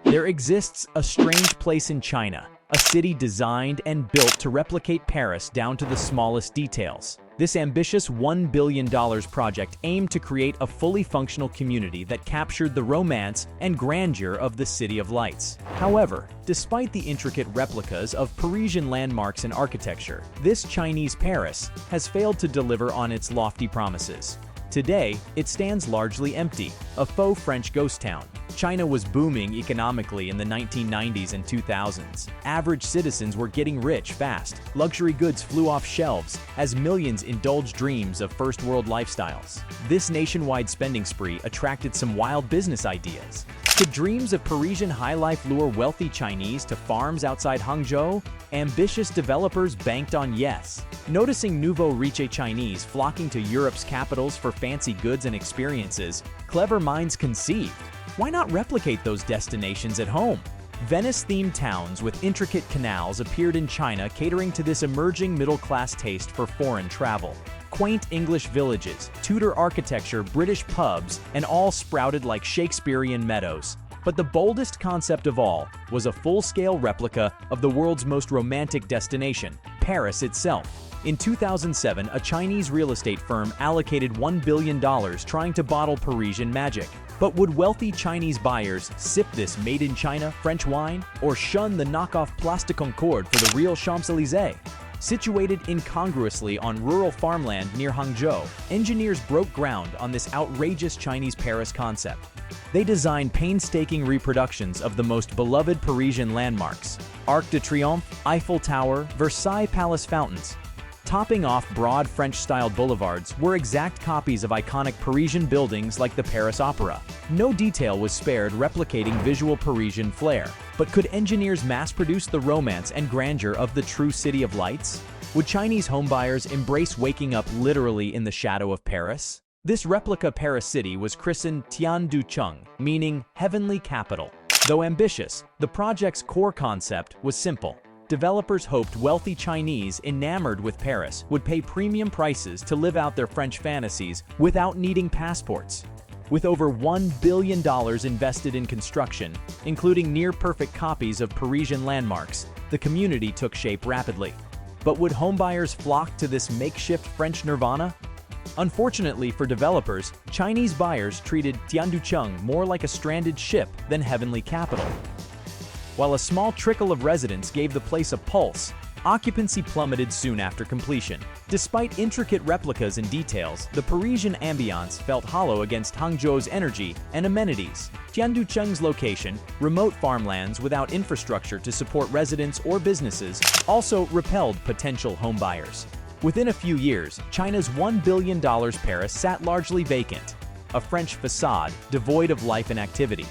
There exists a strange place in China, a city designed and built to replicate Paris down to the smallest details. This ambitious $1 billion project aimed to create a fully functional community that captured the romance and grandeur of the City of Lights. However, despite the intricate replicas of Parisian landmarks and architecture, this Chinese Paris has failed to deliver on its lofty promises. Today, it stands largely empty, a faux French ghost town. China was booming economically in the 1990s and 2000s. Average citizens were getting rich fast. Luxury goods flew off shelves as millions indulged dreams of first-world lifestyles. This nationwide spending spree attracted some wild business ideas. Could dreams of Parisian high life lure wealthy Chinese to farms outside Hangzhou? Ambitious developers banked on yes. Noticing nouveau riche Chinese flocking to Europe's capitals for fancy goods and experiences, clever minds conceived. Why not replicate those destinations at home? Venice-themed towns with intricate canals appeared in China, catering to this emerging middle-class taste for foreign travel. Quaint English villages, Tudor architecture, British pubs, and all sprouted like Shakespearean meadows. But the boldest concept of all was a full-scale replica of the world's most romantic destination, Paris itself. In 2007, a Chinese real estate firm allocated $1 billion trying to bottle Parisian magic. But would wealthy Chinese buyers sip this made-in-China French wine or shun the knockoff Place de Concorde for the real Champs-Élysées? Situated incongruously on rural farmland near Hangzhou, engineers broke ground on this outrageous Chinese Paris concept. They designed painstaking reproductions of the most beloved Parisian landmarks: Arc de Triomphe, Eiffel Tower, Versailles Palace fountains. Topping off broad French-styled boulevards were exact copies of iconic Parisian buildings like the Paris Opera. No detail was spared replicating visual Parisian flair. But could engineers mass-produce the romance and grandeur of the true City of Lights? Would Chinese homebuyers embrace waking up literally in the shadow of Paris? This replica Paris city was christened Tianducheng, meaning heavenly capital. Though ambitious, the project's core concept was simple. Developers hoped wealthy Chinese enamored with Paris would pay premium prices to live out their French fantasies without needing passports. With over $1 billion invested in construction, including near-perfect copies of Parisian landmarks, the community took shape rapidly. But would homebuyers flock to this makeshift French nirvana? Unfortunately for developers, Chinese buyers treated Tianducheng more like a stranded ship than heavenly capital. While a small trickle of residents gave the place a pulse, occupancy plummeted soon after completion. Despite intricate replicas and details, the Parisian ambiance felt hollow against Hangzhou's energy and amenities. Tianducheng's location, remote farmlands without infrastructure to support residents or businesses, also repelled potential homebuyers. Within a few years, China's $1 billion Paris sat largely vacant, a French facade devoid of life and activity.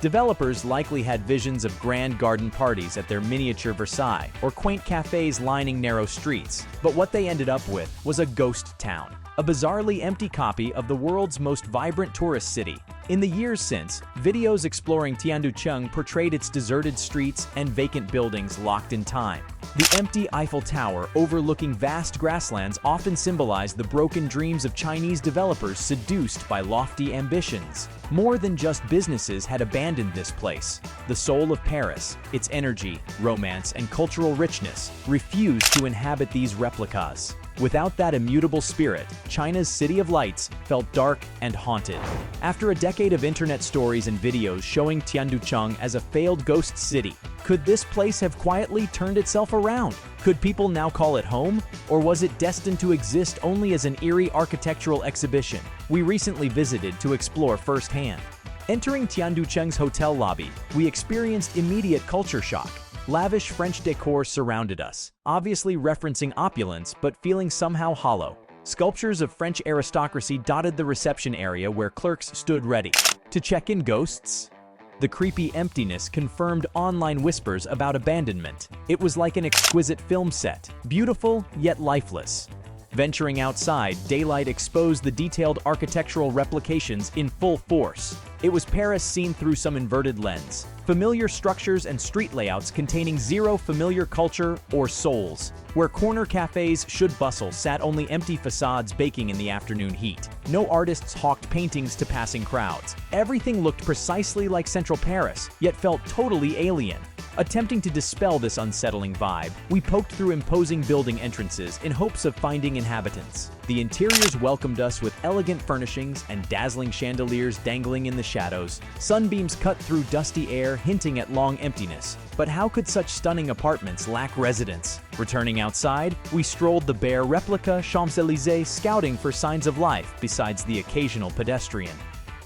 Developers likely had visions of grand garden parties at their miniature Versailles or quaint cafes lining narrow streets, but what they ended up with was a ghost town, a bizarrely empty copy of the world's most vibrant tourist city. In the years since, videos exploring Tianducheng portrayed its deserted streets and vacant buildings locked in time. The empty Eiffel Tower overlooking vast grasslands often symbolized the broken dreams of Chinese developers seduced by lofty ambitions. More than just businesses had abandoned this place. The soul of Paris, its energy, romance, and cultural richness, refused to inhabit these replicas. Without that immutable spirit, China's City of Lights felt dark and haunted. After a decade of internet stories and videos showing Tianducheng as a failed ghost city, could this place have quietly turned itself around? Could people now call it home? Or was it destined to exist only as an eerie architectural exhibition we recently visited to explore firsthand? Entering Tianducheng's hotel lobby, we experienced immediate culture shock. Lavish French decor surrounded us, obviously referencing opulence but feeling somehow hollow. Sculptures of French aristocracy dotted the reception area where clerks stood ready. To check in ghosts? The creepy emptiness confirmed online whispers about abandonment. It was like an exquisite film set, beautiful yet lifeless. Venturing outside, daylight exposed the detailed architectural replications in full force. It was Paris seen through some inverted lens, Familiar structures and street layouts containing zero familiar culture or souls. Where corner cafes should bustle sat only empty facades baking in the afternoon heat. No artists hawked paintings to passing crowds. Everything looked precisely like Central Paris, yet felt totally alien. Attempting to dispel this unsettling vibe, we poked through imposing building entrances in hopes of finding inhabitants. The interiors welcomed us with elegant furnishings and dazzling chandeliers dangling in the shadows. Sunbeams cut through dusty air, hinting at long emptiness. But how could such stunning apartments lack residents? Returning outside, we strolled the bare replica Champs-Élysées, scouting for signs of life besides the occasional pedestrian.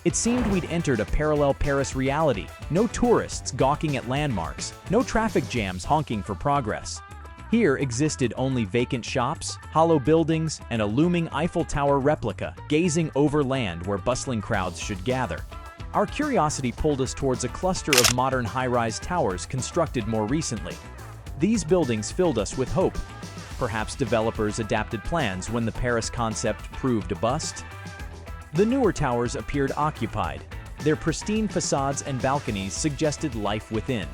It seemed we'd entered a parallel Paris reality. No tourists gawking at landmarks, no traffic jams honking for progress. Here existed only vacant shops, hollow buildings, and a looming Eiffel Tower replica gazing over land where bustling crowds should gather. Our curiosity pulled us towards a cluster of modern high-rise towers constructed more recently. These buildings filled us with hope. Perhaps developers adapted plans when the Paris concept proved a bust? The newer towers appeared occupied. Their pristine facades and balconies suggested life within.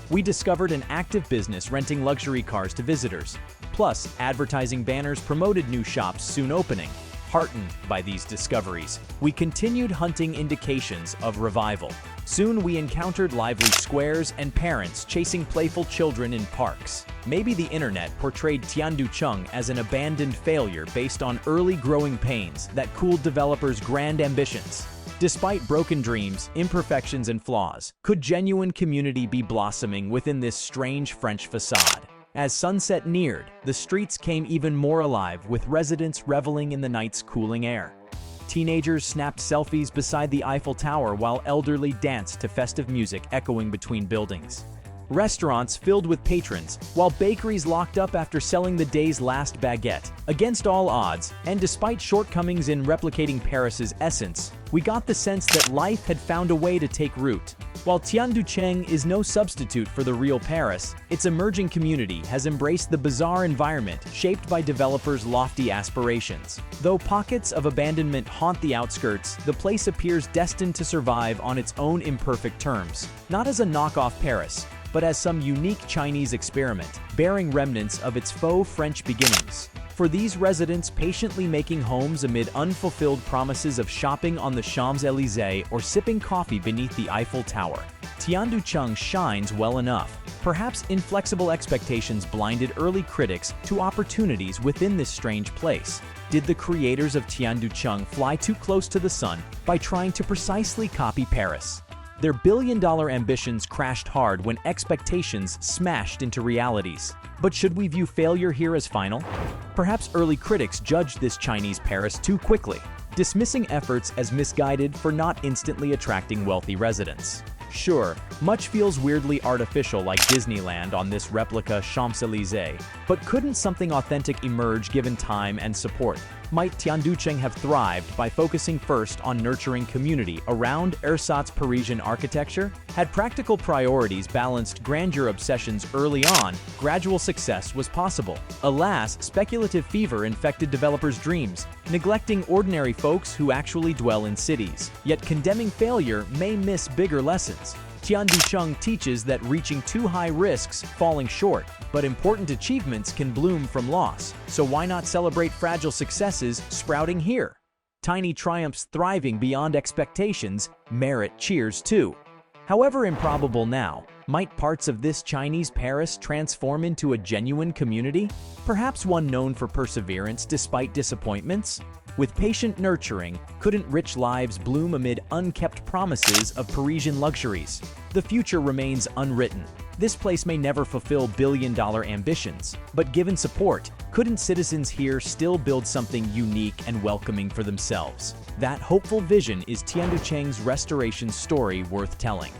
We discovered an active business renting luxury cars to visitors. Plus, advertising banners promoted new shops soon opening. Heartened by these discoveries, we continued hunting indications of revival. Soon we encountered lively squares and parents chasing playful children in parks. Maybe the internet portrayed Tianducheng as an abandoned failure based on early growing pains that cooled developers' grand ambitions. Despite broken dreams, imperfections, and flaws, could genuine community be blossoming within this strange French facade? As sunset neared, the streets came even more alive, with residents reveling in the night's cooling air. Teenagers snapped selfies beside the Eiffel Tower while elderly danced to festive music echoing between buildings. Restaurants filled with patrons, while bakeries locked up after selling the day's last baguette. Against all odds, and despite shortcomings in replicating Paris's essence, we got the sense that life had found a way to take root. While Tianducheng is no substitute for the real Paris, its emerging community has embraced the bizarre environment shaped by developers' lofty aspirations. Though pockets of abandonment haunt the outskirts, the place appears destined to survive on its own imperfect terms, not as a knockoff Paris, but as some unique Chinese experiment, bearing remnants of its faux French beginnings. For these residents patiently making homes amid unfulfilled promises of shopping on the Champs-Élysées or sipping coffee beneath the Eiffel Tower, Tianducheng shines well enough. Perhaps inflexible expectations blinded early critics to opportunities within this strange place. Did the creators of Tianducheng fly too close to the sun by trying to precisely copy Paris? Their billion-dollar ambitions crashed hard when expectations smashed into realities. But should we view failure here as final? Perhaps early critics judged this Chinese Paris too quickly, dismissing efforts as misguided for not instantly attracting wealthy residents. Sure, much feels weirdly artificial like Disneyland on this replica Champs-Élysées, but couldn't something authentic emerge given time and support? Might Tianducheng have thrived by focusing first on nurturing community around ersatz Parisian architecture? Had practical priorities balanced grandeur obsessions early on, gradual success was possible. Alas, speculative fever infected developers' dreams, neglecting ordinary folks who actually dwell in cities. Yet condemning failure may miss bigger lessons. Tianducheng teaches that reaching too high risks falling short, but important achievements can bloom from loss. So why not celebrate fragile successes sprouting here? Tiny triumphs thriving beyond expectations merit cheers too. However improbable now, might parts of this Chinese Paris transform into a genuine community? Perhaps one known for perseverance despite disappointments? With patient nurturing, couldn't rich lives bloom amid unkept promises of Parisian luxuries? The future remains unwritten. This place may never fulfill billion-dollar ambitions, but given support, couldn't citizens here still build something unique and welcoming for themselves? That hopeful vision is Tianducheng's restoration story worth telling.